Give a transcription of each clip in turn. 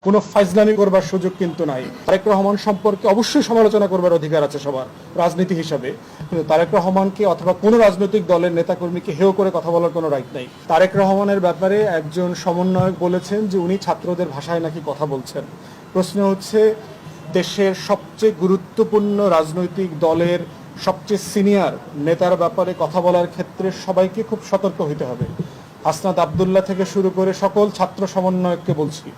কোনো ফাইজলামি করবার সুযোগ কিন্তু নাই। তারেক রহমান সম্পর্কে অবশ্যই সমালোচনা করবার অধিকার আছে সবার রাজনীতি হিসাবে, কিন্তু তারেক রহমানকে অথবা কোনো রাজনৈতিক দলের নেতাকর্মীকে হেয় করে কথা বলার কোনো রাইট নাই। তারেক রহমানের ব্যাপারে একজন সমন্বয়ক বলেছেন যে উনি ছাত্রদের ভাষায় নাকি কথা বলছেন। প্রশ্ন হচ্ছে, দেশের সবচেয়ে গুরুত্বপূর্ণ রাজনৈতিক দলের সবচেয়ে সিনিয়র নেতার ব্যাপারে কথা বলার ক্ষেত্রে সবাইকে খুব সতর্ক হতে হবে। হাসনাত আবদুল্লাহ থেকে শুরু করে সকল ছাত্র সমন্বয়ককে বলছি,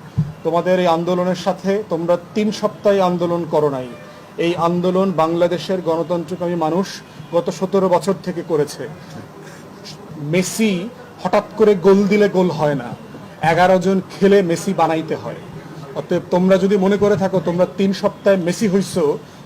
তোমাদের এই আন্দোলনের সাথে তোমরা 3 সপ্তাহ আন্দোলন করো নাই। এই আন্দোলন বাংলাদেশের গণতন্ত্রকামী মানুষ গত 17 বছর থেকে করেছে। মেসি হঠাৎ করে গোল দিলে গোল হয় না, 11 জন খেলে মেসি বানাইতে হয়। অতএব তোমরা যদি মনে করে থাকো তোমরা 3 সপ্তাহে মেসি হইছো,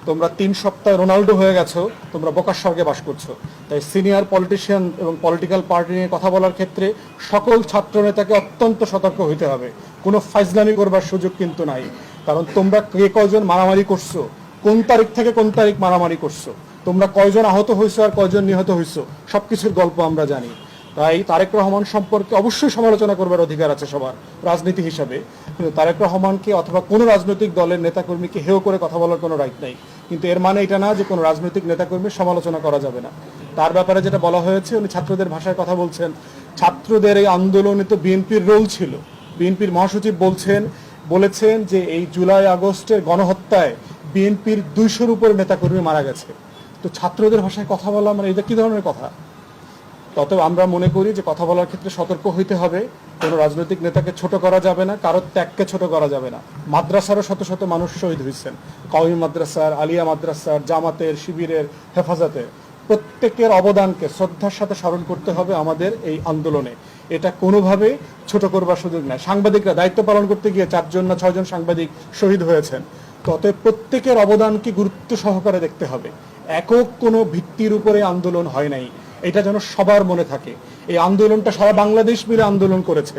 তোমরা 3 সপ্তাহে রোনাল্ডো হয়ে গেছো, তোমরা বোকার স্বর্গে বাস করছো। তাই সিনিয়র পলিটিশিয়ান এবং পলিটিক্যাল পার্টি নিয়ে কথা বলার ক্ষেত্রে সকল ছাত্র নেতাকে অত্যন্ত সতর্ক হতে হবে। কোনো ফাইজলামি করবার সুযোগ কিন্তু নাই। কারণ তোমরা কে কয়জন মারামারি করছো, কোন তারিখ থেকে কোন তারিখ মারামারি করছো, তোমরা কয়জন আহত হয়েছো আর কয়জন নিহত হয়েছো, সবকিছুর গল্প আমরা জানি। তাই তারেক রহমান সম্পর্কে অবশ্যই সমালোচনা করবার অধিকার আছে সবার রাজনীতি হিসাবে, কিন্তু তারেক রহমানকে অথবা কোনো রাজনৈতিক দলের নেতাকর্মীকে হেয় করে কথা বলার কোনো রাইট নাই। কিন্তু এর মানে এটা না যে কোনো রাজনৈতিক নেতাকর্মীর সমালোচনা করা যাবে না। তার ব্যাপারে যেটা বলা হয়েছে, উনি ছাত্রদের ভাষায় কথা বলছেন। ছাত্রদের এই আন্দোলনে তো বিএনপির রোল ছিল। বিএনপির মহাসচিব বলেছেন যে এই জুলাই আগস্টের গণহত্যায় বিএনপির 200-র উপর নেতাকর্মী মারা গেছে। তো ছাত্রদের ভাষায় কথা বলা মানে এটা কি ধরনের কথা? তবে আমরা মনে করি যে কথা বলার ক্ষেত্রে সতর্ক হইতে হবে। কোনো রাজনৈতিক নেতাকে ছোট করা যাবে না, কারোর ত্যাগকে ছোট করা যাবে না। মাদ্রাসারও শত শত মানুষ শহীদ হয়েছেন, কওমি মাদ্রাসার, আলিয়া মাদ্রাসার, জামাতের, শিবিরের, হেফাজতের, প্রত্যেকের অবদানকে শ্রদ্ধার সাথে স্মরণ করতে হবে আমাদের এই আন্দোলনে। এটা কোনোভাবে ছোট করবার সুযোগ নাই। সাংবাদিকরা দায়িত্ব পালন করতে গিয়ে 4 জন না 6 জন সাংবাদিক শহীদ হয়েছেন। তবে প্রত্যেকের অবদানকে গুরুত্ব সহকারে দেখতে হবে। একক কোনো ভিত্তির উপরে আন্দোলন হয় নাই, এটা যেন সবার মনে থাকে। এই আন্দোলনটা সারা বাংলাদেশ মিলে আন্দোলন করেছে।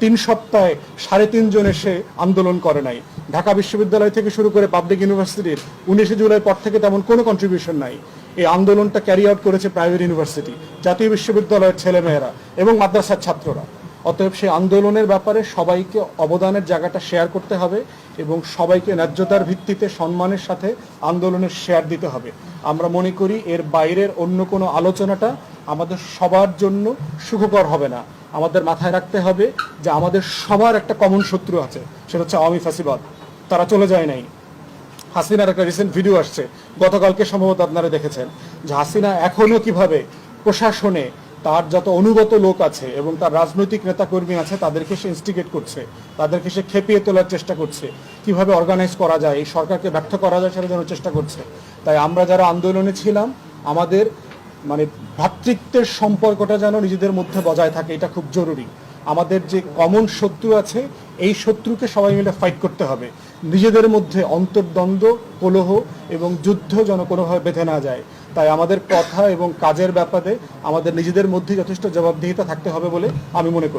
3 সপ্তাহে 3.5 জন এসে আন্দোলন করে নাই। ঢাকা বিশ্ববিদ্যালয় থেকে শুরু করে পাবলিক ইউনিভার্সিটির 19 জুলাই পর থেকে তেমন কোনো কন্ট্রিবিউশন নাই। এই আন্দোলনটা ক্যারি আউট করেছে প্রাইভেট ইউনিভার্সিটি, জাতীয় বিশ্ববিদ্যালয়ের ছেলেমেয়েরা এবং মাদ্রাসার ছাত্ররা। অতএব সেই আন্দোলনের ব্যাপারে সবাইকে অবদানের জায়গাটা শেয়ার করতে হবে এবং সবাইকে ন্যায্যতার ভিত্তিতে সম্মানের সাথে আন্দোলনের শেয়ার দিতে হবে। আমরা মনে করি এর বাইরের অন্য কোনো আলোচনাটা আমাদের সবার জন্য সুখকর হবে না। আমাদের মাথায় রাখতে হবে যে আমাদের সবার একটা কমন শত্রু আছে, সেটা হচ্ছে আওয়ামী ফ্যাসিবাদ। তারা চলে যায় নাই। হাসিনার একটা রিসেন্ট ভিডিও আসছে, গতকালকে সম্ভবত আপনারা দেখেছেন, যে হাসিনা এখনো কিভাবে প্রশাসনে তার যত অনুগত লোক আছে এবং তার রাজনৈতিক নেতাকর্মী আছে তাদেরকে সে ইনস্টিগেট করছে, তাদেরকে সে খেপিয়ে তোলার চেষ্টা করছে, কিভাবে অর্গানাইজ করা যায়, এই সরকারকে ব্যর্থ করা যায় সেটা জানার চেষ্টা করছে। তাই আমরা যারা আন্দোলনে ছিলাম, আমাদের ভ্রাতৃত্বের সম্পর্কটা যেন নিজেদের মধ্যে বজায় থাকে, এটা খুব জরুরি। আমাদের যে কমন শত্রু আছে, এই শত্রুকে সবাই মিলে ফাইট করতে হবে। নিজেদের মধ্যে অন্তর্দ্বন্দ্ব, কলহ এবং যুদ্ধ যেন কোনোভাবে বেঁধে না যায়। তাই আমাদের কথা এবং কাজের ব্যাপারে আমাদের নিজেদের মধ্যে যথেষ্ট জবাবদিহিতা থাকতে হবে বলে আমি মনে করি।